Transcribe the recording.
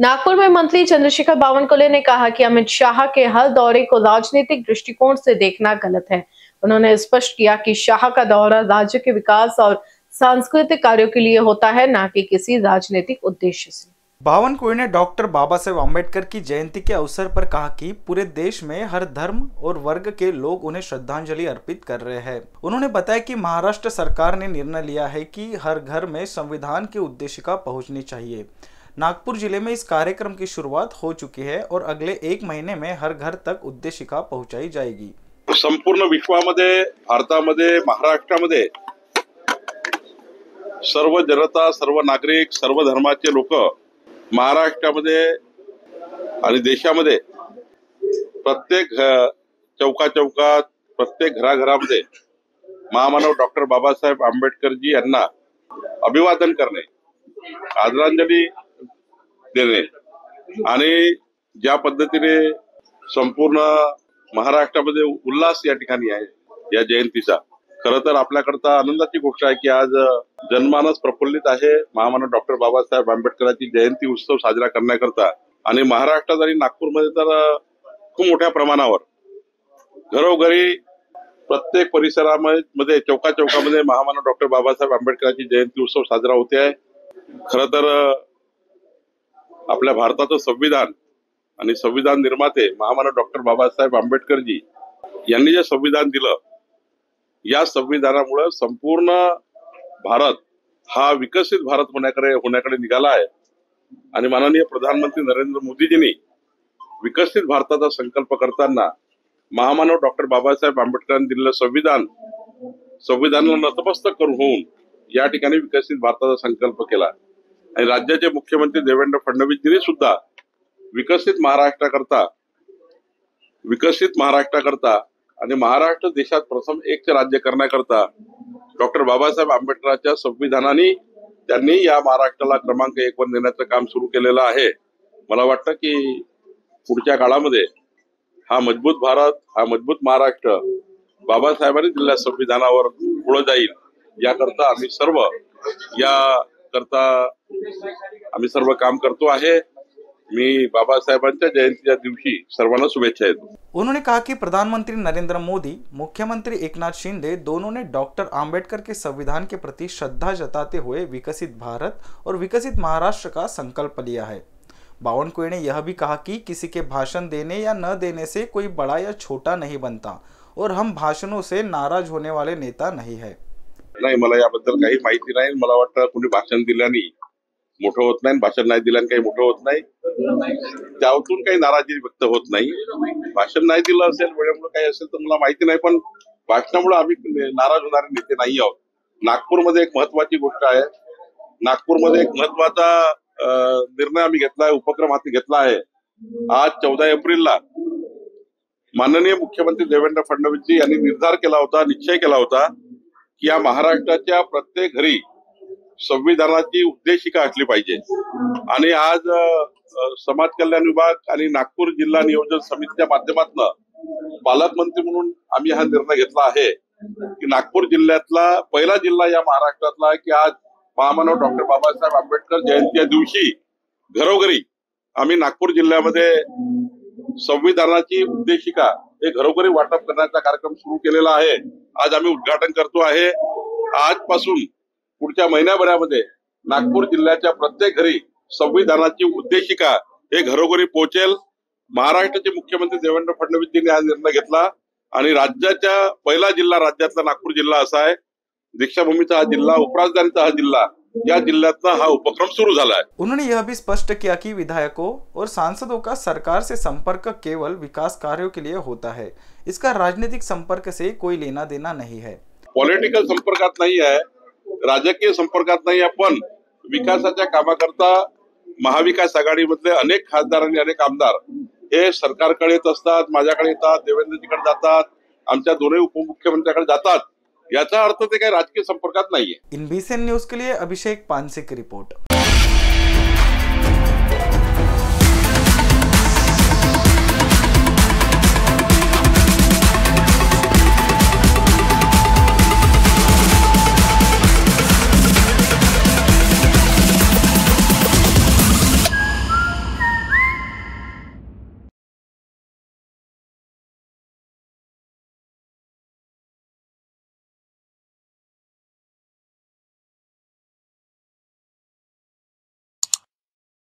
नागपुर में मंत्री चंद्रशेखर बावनकुले ने कहा कि अमित शाह के हर दौरे को राजनीतिक दृष्टिकोण से देखना गलत है। उन्होंने स्पष्ट किया कि शाह का दौरा राज्य के विकास और सांस्कृतिक कार्यों के लिए होता है, न कि किसी राजनीतिक उद्देश्य से। बावनकुले ने डॉक्टर बाबा साहेब अम्बेडकर की जयंती के अवसर पर कहा कि पूरे देश में हर धर्म और वर्ग के लोग उन्हें श्रद्धांजलि अर्पित कर रहे हैं। उन्होंने बताया कि महाराष्ट्र सरकार ने निर्णय लिया है कि हर घर में संविधान की उद्देशिका पहुंचनी चाहिए। नागपुर जिले में इस कार्यक्रम की शुरुआत हो चुकी है और अगले 1 महीने में हर घर तक उद्देशिका पहुंचाई जाएगी। संपूर्ण विश्वामध्ये, भारतामध्ये, महाराष्ट्रामध्ये सर्व जनता, सर्व नागरिक, सर्व धर्माचे लोक महाराष्ट्रामध्ये आणि देशामध्ये प्रत्येक चौकात, प्रत्येक घराघरामध्ये महामानव डॉक्टर बाबासाहेब आंबेडकरजी यांना अभिवादन करणे, आदरांजली देणे आणि ज्या पद्धतीने संपूर्ण महाराष्ट्रामध्ये उल्हास या ठिकाणी आहे या जयंतीचा, खरं तर आपल्याकरता आनंदाची गोष्ट आहे की आज जनमानस प्रफुल्लित आहे महामानव डॉक्टर बाबासाहेब आंबेडकरांची जयंती उत्सव साजरा करण्याकरता। आणि महाराष्ट्रात आणि नागपूरमध्ये तर खूप मोठ्या प्रमाणावर घरोघरी प्रत्येक परिसरामध्ये चौकामध्ये महामानव डॉक्टर बाबासाहेब आंबेडकरांची जयंती उत्सव साजरा होते आहे। खरं तर आपल्या भारताचं संविधान आणि संविधान निर्माते महामानव डॉक्टर बाबासाहेब आंबेडकरजी यांनी जे संविधान दिलं, या संविधानामुळे संपूर्ण भारत हा विकसित भारत होण्याकडे निघाला आहे। आणि माननीय प्रधानमंत्री नरेंद्र मोदीजींनी विकसित भारताचा संकल्प करताना महामानव डॉक्टर बाबासाहेब आंबेडकरांनी दिलेलं संविधानाला नतमस्तक करून होऊन या ठिकाणी विकसित भारताचा संकल्प केला। आणि राज्याचे मुख्यमंत्री देवेंद्र फडणवीसजींनी सुद्धा विकसित महाराष्ट्राकरता आणि महाराष्ट्र देशात प्रथम एक राज्य करण्याकरता डॉक्टर बाबासाहेब आंबेडकरांच्या संविधानाने त्यांनी या महाराष्ट्राला क्रमांक 1 वर नेण्याचं काम सुरू केलेलं आहे। मला वाटतं की पुढच्या काळामध्ये हा मजबूत भारत, हा मजबूत महाराष्ट्र बाबासाहेबांनी दिलेल्या संविधानावर पुढे जाईल, याकरता आम्ही सर्व काम करतो आहे। मी बाबासाहेबांच्या जयंतीच्या दिवशी सर्वांना शुभेच्छा देतो। उन्होंने कहा कि प्रधानमंत्री नरेंद्र मोदी, मुख्यमंत्री एकनाथ शिंदे दोनों ने डॉक्टर आंबेडकर के संविधान के प्रति श्रद्धा जताते हुए विकसित भारत और विकसित महाराष्ट्र का संकल्प लिया है। बावनकुले ने यह भी कहा कि किसी के भाषण देने या न देने से कोई बड़ा या छोटा नहीं बनता और हम भाषणों से नाराज होने वाले नेता नहीं है। नाही, मला याबद्दल काही माहिती नाही। मला वाटतं कोणी भाषण दिल्याने मोठं होत नाही, भाषण नाही दिल्याने काही मोठं होत नाही, त्यातून काही नाराजी व्यक्त होत नाही। भाषण नाही दिलं असेल, वेळेमुळे काही असेल तर मला माहिती नाही, पण भाषणामुळे आम्ही नाराज होणारे नेते नाही आहोत। नागपूरमध्ये एक महत्वाची गोष्ट आहे, नागपूरमध्ये एक महत्वाचा निर्णय आम्ही घेतला आहे, उपक्रम हाती घेतला आहे। आज 14 एप्रिलला माननीय मुख्यमंत्री देवेंद्र फडणवीसजी यांनी निश्चय केला होता की या महाराष्ट्राच्या प्रत्येक घरी संविधानाची उद्देशिका असली पाहिजे। आणि आज समाज कल्याण विभाग आणि नागपूर जिल्हा नियोजन समितीच्या माध्यमातून पालकमंत्री म्हणून आम्ही हा निर्णय घेतला आहे की नागपूर जिल्ह्यातला पहिला जिल्हा या महाराष्ट्रातला की आज महामानव डॉक्टर बाबासाहेब आंबेडकर जयंतीच्या दिवशी घरोघरी आम्ही नागपूर जिल्ह्यामध्ये संविधानाची उद्देशिका हे घरोघरी वाटप करण्याचा कार्यक्रम सुरू केलेला आहे। आज आम्ही उद्घाटन करतो आहे। आजपासून पुढच्या महिन्याभरामध्ये नागपूर जिल्ह्याच्या प्रत्येक घरी संविधानाची उद्देशिका हे घरोघरी पोहोचेल। महाराष्ट्राचे मुख्यमंत्री देवेंद्र फडणवीसजींनी हा निर्णय घेतला आणि राज्याचा पहिला जिल्हा राज्यातला नागपूर जिल्हा असा आहे। दीक्षाभूमीचा हा जिल्हा, उपराजधानीचा हा जिल्हा, या जिल्ह्यातला हा उपक्रम शुरू झाला है। उन्होंने यह भी स्पष्ट किया कि विधायकों और सांसदों का सरकार से संपर्क केवल विकास कार्यों के लिए होता है, इसका राजनीतिक संपर्क से कोई लेना देना नहीं है। पॉलिटिकल संपर्कात नाही आहे, राजकीय संपर्कात नाही, पण विकासाच्या कामाकरता महाविकास आघाडीमधले अनेक खासदार आणि अनेक आमदार हे सरकारकडे येत असतात, माझ्याकडे येतात, देवेंद्रजीकडे जातात, आमच्या दोन्ही उपमुख्यमंत्र्यांकडे जातात। याचा अर्थ ते काही राजकीय संपर्कात नाहीये। इन BCN न्यूज के लिए अभिषेक पानसे की रिपोर्ट।